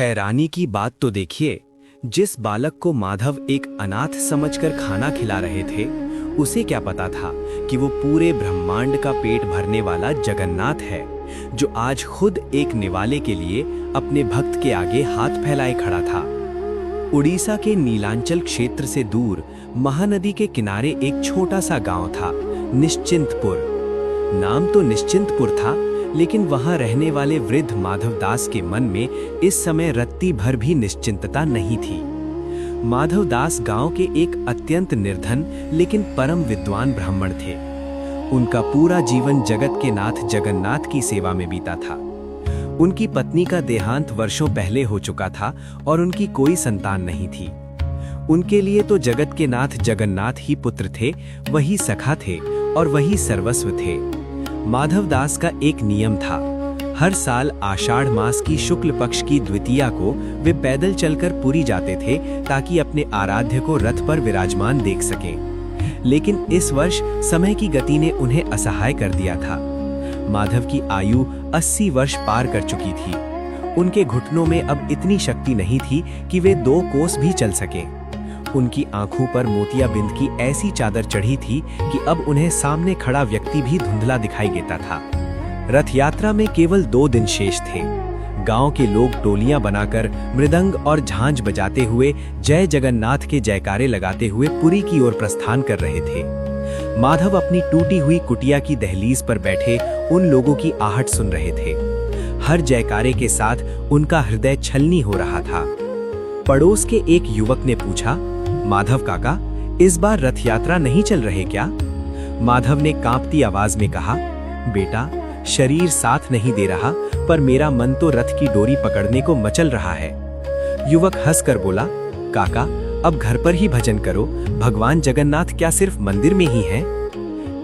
हैरानी की बात तो देखिए, जिस बालक को माधव एक अनाथ समझकर खाना खिला रहे थे, उसे क्या पता था कि वो पूरे ब्रह्मांड का पेट भरने वाला जगन्नाथ है, जो आज खुद एक निवाले के लिए अपने भक्त के आगे हाथ फैलाए खड़ा था। उड़ीसा के नीलांचल क्षेत्र से दूर महानदी के किनारे एक छोटा सा गांव था, निश्चिंतपुर। नाम तो निश्चिंतपुर था, लेकिन वहां रहने वाले वृद्ध माधवदास के मन में इस समय रत्ती भर भी निश्चिंतता नहीं थी। माधवदास गांव के एक अत्यंत निर्धन लेकिन परम विद्वान ब्राह्मण थे। उनका पूरा जीवन जगत के नाथ जगन्नाथ की सेवा में बीता था। उनकी पत्नी का देहांत वर्षों पहले हो चुका था और उनकी कोई संतान नहीं थी। उनके लिए तो जगत के नाथ जगन्नाथ ही पुत्र थे, वही सखा थे और वही सर्वस्व थे। माधवदास का एक नियम था, हर साल आषाढ़ मास की शुक्ल पक्ष की द्वितीया को वे पैदल चलकर पुरी जाते थे, ताकि अपने आराध्य को रथ पर विराजमान देख सकें। लेकिन इस वर्ष समय की गति ने उन्हें असहाय कर दिया था। माधव की आयु 80 वर्ष पार कर चुकी थी। उनके घुटनों में अब इतनी शक्ति नहीं थी कि वे 2 कोस भी चल सकें। उनकी आंखों पर मोतियाबिंद की ऐसी चादर चढ़ी थी कि अब उन्हें सामने खड़ा व्यक्ति भी धुंधला दिखाई देता था। रथ यात्रा में केवल 2 दिन शेष थे। गांव के लोग टोलियां बनाकर मृदंग और झांझ बजाते हुए जय जगन्नाथ के जयकारे लगाते हुए पुरी की ओर प्रस्थान कर रहे थे। माधव अपनी टूटी हुई कुटिया की दहलीज पर बैठे उन लोगों की आहट सुन रहे थे। हर जयकारे के साथ उनका हृदय छलनी हो रहा था। पड़ोस के एक युवक ने पूछा, माधव काका, इस बार रथ यात्रा नहीं चल रहे क्या? माधव ने कांपती आवाज में कहा, बेटा, शरीर साथ नहीं दे रहा, पर मेरा मन तो रथ की डोरी पकड़ने को मचल रहा है। युवक हंसकर बोला, काका, अब घर पर ही भजन करो, भगवान जगन्नाथ क्या सिर्फ मंदिर में ही हैं?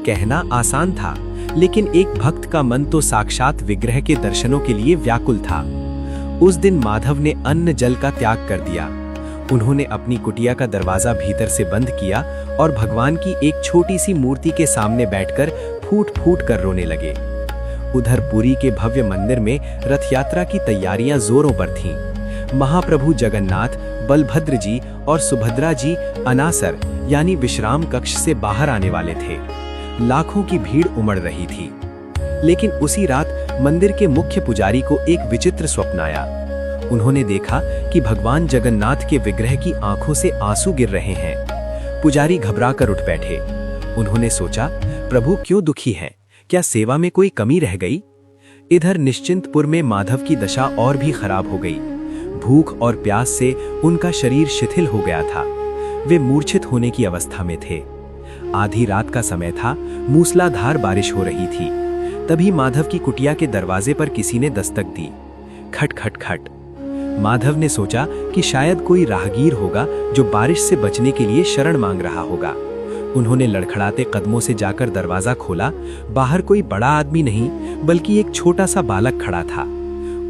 कहना आसान था, लेकिन एक भक्त का मन तो साक्षात विग्रह के दर्शनों के लिए व्याकुल था। उस दिन माधव ने अन्न जल का त्याग कर दिया। उन्होंने अपनी कुटिया का दरवाजा भीतर से बंद किया और भगवान की एक छोटी सी मूर्ति के सामने बैठकर फूट फूट कर रोने लगे। उधर पुरी के भव्य मंदिर में रथ यात्रा की तैयारियां जोरों पर थीं। महाप्रभु जगन्नाथ, बलभद्र जी और सुभद्रा जी अनासर यानी विश्राम कक्ष से बाहर आने वाले थे। लाखों की भीड़ उमड़ रही थी। लेकिन उसी रात मंदिर के मुख्य पुजारी को एक विचित्र स्वप्न आया। उन्होंने देखा कि भगवान जगन्नाथ के विग्रह की आंखों से आंसू गिर रहे हैं। पुजारी घबराकर उठ बैठे। उन्होंने सोचा, प्रभु क्यों दुखी हैं? क्या सेवा में कोई कमी रह गई? इधर निश्चिंतपुर में माधव की दशा और भी खराब हो गई। भूख और प्यास से उनका शरीर शिथिल हो गया था। वे मूर्छित होने की अवस्था में थे। आधी रात का समय था, मूसलाधार बारिश हो रही थी। तभी माधव की कुटिया के दरवाजे पर किसी ने दस्तक दी। खट खट खट। माधव ने सोचा कि शायद कोई राहगीर होगा जो बारिश से बचने के लिए शरण मांग रहा होगा। उन्होंने लड़खड़ाते कदमों से जाकर दरवाजा खोला। बाहर कोई बड़ा आदमी नहीं, बल्कि एक छोटा सा बालक खड़ा था।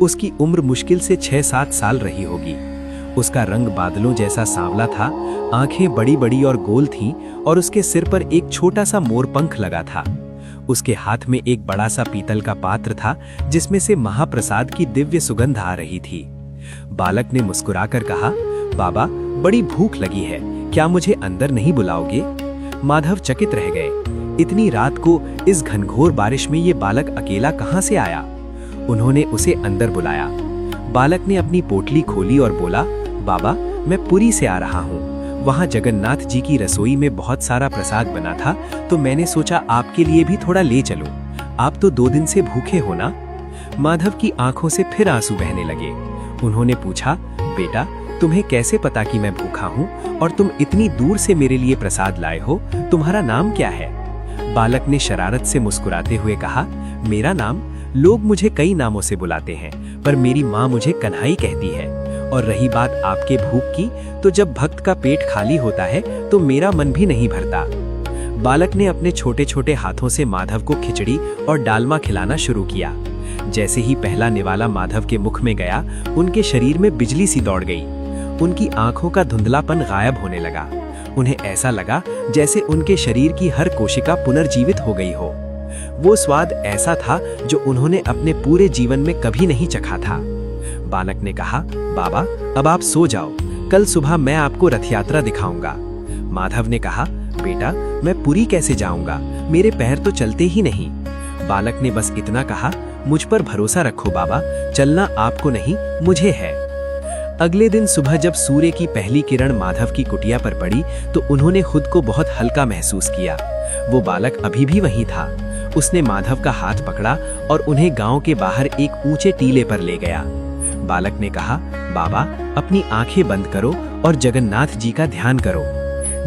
उसकी उम्र मुश्किल से 6-7 साल रही होगी। उसका रंग बादलों जैसा सांवला था, आंखें बड़ी बड़ी और गोल थीं और उसके सिर पर एक छोटा सा मोरपंख लगा था। उसके हाथ में एक बड़ा सा पीतल का पात्र था, जिसमें से महाप्रसाद की दिव्य सुगंध आ रही थी। बालक ने मुस्कुराकर कहा, बाबा, बड़ी भूख लगी है, क्या मुझे अंदर नहीं बुलाओगे? माधव चकित रह गए। इतनी रात को इस घनघोर बारिश में ये बालक अकेला कहां से आया? उन्होंने उसे अंदर बुलाया। बालक ने अपनी पोटली खोली और बोला, बाबा, मैं पुरी से आ रहा हूँ। वहाँ जगन्नाथ जी की रसोई में बहुत सारा प्रसाद बना था, तो मैंने सोचा आपके लिए भी थोड़ा ले चलूं। आप तो 2 दिन से भूखे हो ना? माधव की आंखों से फिर आंसू बहने लगे। उन्होंने पूछा, बेटा, तुम्हें कैसे पता कि मैं भूखा हूँ और तुम इतनी दूर से मेरे लिए प्रसाद लाए हो? तुम्हारा नाम क्या है? बालक ने शरारत से मुस्कुराते हुए कहा, मेरा नाम? लोग मुझे कई नामों से बुलाते हैं, पर मेरी माँ मुझे कन्हई कहती है। और रही बात आपके भूख की, तो जब भक्त का पेट खाली होता है तो मेरा मन भी नहीं भरता। बालक ने अपने छोटे छोटे हाथों से माधव को खिचड़ी और डालमा खिलाना शुरू किया। जैसे ही पहला निवाला माधव के मुख में गया, उनके शरीर में बिजली सी दौड़ गई। उनकी आंखों का धुंधलापन गायब होने लगा। उन्हें ऐसा लगा जैसे उनके शरीर की हर कोशिका पुनर्जीवित हो गई हो। वो स्वाद ऐसा था जो उन्होंने अपने पूरे जीवन में कभी नहीं चखा था। बालक ने कहा, बाबा अब आप सो जाओ, कल सुबह मैं आपको रथ यात्रा दिखाऊंगा। माधव ने कहा, बेटा मैं पुरी कैसे जाऊंगा, मेरे पैर तो चलते ही नहीं। बालक ने बस इतना कहा, मुझ पर भरोसा रखो बाबा, चलना आपको नहीं मुझे है। अगले दिन सुबह जब सूर्य की पहली किरण माधव की कुटिया पर पड़ी तो उन्होंने खुद को बहुत हल्का महसूस किया। वो बालक अभी भी वहीं था। उसने माधव का हाथ पकड़ा और उन्हें गांव के बाहर एक ऊंचे टीले पर ले गया। बालक ने कहा, बाबा अपनी आंखें बंद करो और जगन्नाथ जी का ध्यान करो।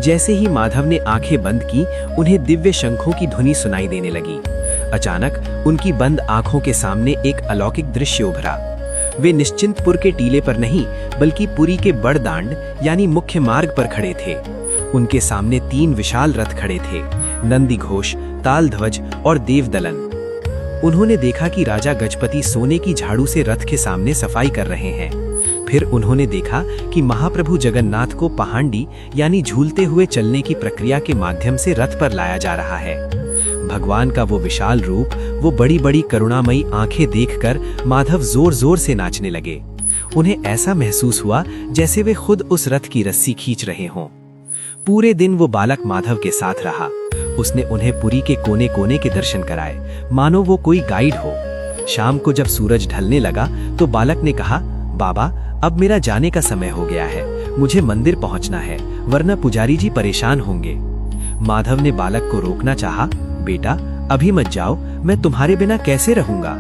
जैसे ही माधव ने आंखें बंद की, उन्हें दिव्य शंखों की ध्वनि सुनाई देने लगी। अचानक उनकी बंद आंखों के सामने एक अलौकिक दृश्य उभरा। वे निश्चिंतपुर के टीले पर नहीं बल्कि पुरी के बड़दांड यानी मुख्य मार्ग पर खड़े थे। उनके सामने 3 विशाल रथ खड़े थे, नंदी घोष, ताल ध्वज और देवदलन। उन्होंने देखा कि राजा गजपति सोने की झाड़ू से रथ के सामने सफाई कर रहे हैं। फिर उन्होंने देखा कि महाप्रभु जगन्नाथ को पहांडी यानी झूलते हुए चलने की प्रक्रिया के माध्यम से रथ पर लाया जा रहा है। भगवान का वो विशाल रूप, वो बड़ी बड़ी करुणामयी आंखें देखकर माधव जोर जोर से नाचने लगे। उन्हें ऐसा महसूस हुआ जैसे वे खुद उस रथ की रस्सी खींच रहे हों। पूरे दिन वो बालक माधव के साथ रहा। उसने उन्हें पुरी के कोने कोने के दर्शन कराए, मानो वो कोई गाइड हो। शाम को जब सूरज ढलने लगा तो बालक ने कहा, बाबा अब मेरा जाने का समय हो गया है, मुझे मंदिर पहुंचना है, वरना पुजारी जी परेशान होंगे। माधव ने बालक को रोकना चाहा, बेटा अभी मत जाओ, मैं तुम्हारे बिना कैसे रहूंगा।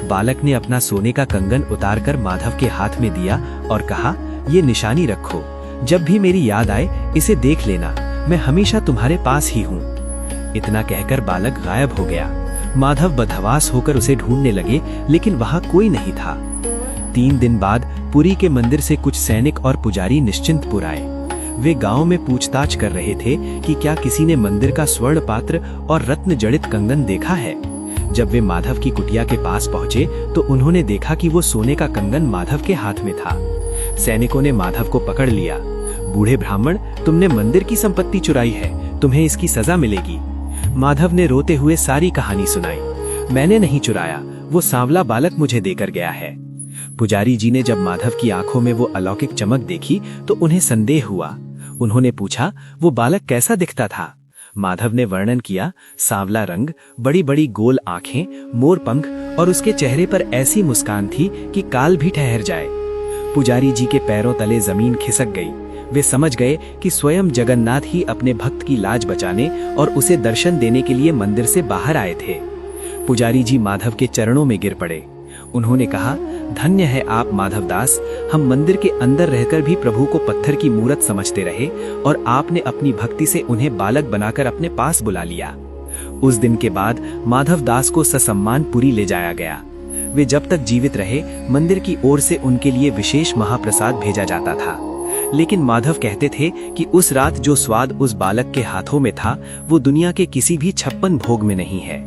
बालक ने अपना सोने का कंगन उतारकर माधव के हाथ में दिया और कहा, ये निशानी रखो, जब भी मेरी याद आए इसे देख लेना, मैं हमेशा तुम्हारे पास ही हूँ। इतना कहकर बालक गायब हो गया। माधव बदहवास होकर उसे ढूंढने लगे, लेकिन वहां कोई नहीं था। 3 दिन बाद पुरी के मंदिर से कुछ सैनिक और पुजारी निश्चिंतपुर आए। वे गांव में पूछताछ कर रहे थे कि क्या किसी ने मंदिर का स्वर्ण पात्र और रत्न जड़ित कंगन देखा है। जब वे माधव की कुटिया के पास पहुंचे तो उन्होंने देखा कि वो सोने का कंगन माधव के हाथ में था। सैनिकों ने माधव को पकड़ लिया। बूढ़े ब्राह्मण, तुमने मंदिर की संपत्ति चुराई है, तुम्हें इसकी सजा मिलेगी। माधव ने रोते हुए सारी कहानी सुनाई। मैंने नहीं चुराया, वो सांवला बालक मुझे देकर गया है। पुजारी जी ने जब माधव की आंखों में वो अलौकिक चमक देखी तो उन्हें संदेह हुआ। उन्होंने पूछा, वो बालक कैसा दिखता था। माधव ने वर्णन किया, सांवला रंग, बड़ी बड़ी गोल आंखें, मोर पंख और उसके चेहरे पर ऐसी मुस्कान थी कि काल भी ठहर जाए। पुजारी जी के पैरों तले जमीन खिसक गई। वे समझ गए कि स्वयं जगन्नाथ ही अपने भक्त की लाज बचाने और उसे दर्शन देने के लिए मंदिर से बाहर आए थे। पुजारी जी माधव के चरणों में गिर पड़े। उन्होंने कहा, धन्य है आप माधवदास, हम मंदिर के अंदर रहकर भी प्रभु को पत्थर की मूरत समझते रहे और आपने अपनी भक्ति से उन्हें बालक बनाकर अपने पास बुला लिया। उस दिन के बाद माधवदास को ससम्मान पुरी ले जाया गया। वे जब तक जीवित रहे मंदिर की ओर से उनके लिए विशेष महाप्रसाद भेजा जाता था। लेकिन माधव कहते थे कि उस रात जो स्वाद उस बालक के हाथों में था वो दुनिया के किसी भी 56 भोग में नहीं है।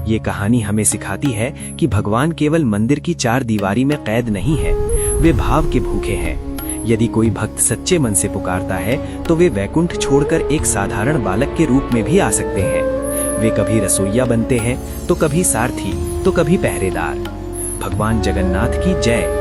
ये कहानी हमें सिखाती है कि भगवान केवल मंदिर की 4 दीवारी में कैद नहीं है, वे भाव के भूखे हैं। यदि कोई भक्त सच्चे मन से पुकारता है तो वे वैकुंठ छोड़कर एक साधारण बालक के रूप में भी आ सकते हैं। वे कभी रसोइया बनते हैं तो कभी सारथी तो कभी पहरेदार। भगवान जगन्नाथ की जय।